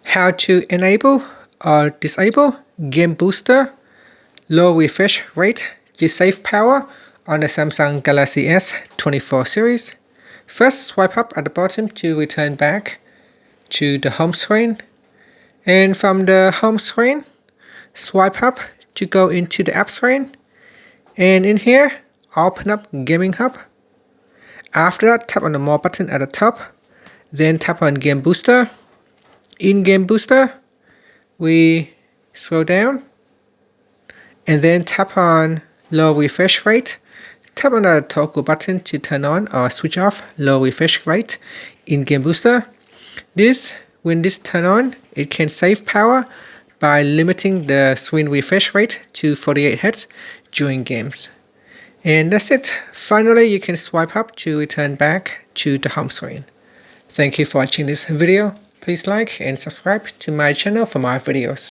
How to enable or disable Game Booster low refresh rate to save power on the Samsung Galaxy S24 series. First, swipe up at the bottom to return back to the home screen. And from the home screen, swipe up to go into the app screen. And in here, open up Gaming Hub. After that, tap on the More button at the top. Then tap on Game Booster. In Game Booster, we scroll down and then tap on low refresh rate. Tap on the toggle button to turn on or switch off low refresh rate in Game Booster. When this turn on, it can save power by limiting the screen refresh rate to 48 Hz during games. And that's it. Finally, you can swipe up to return back to the home screen. Thank you for watching this video. Please like and subscribe to my channel for more videos.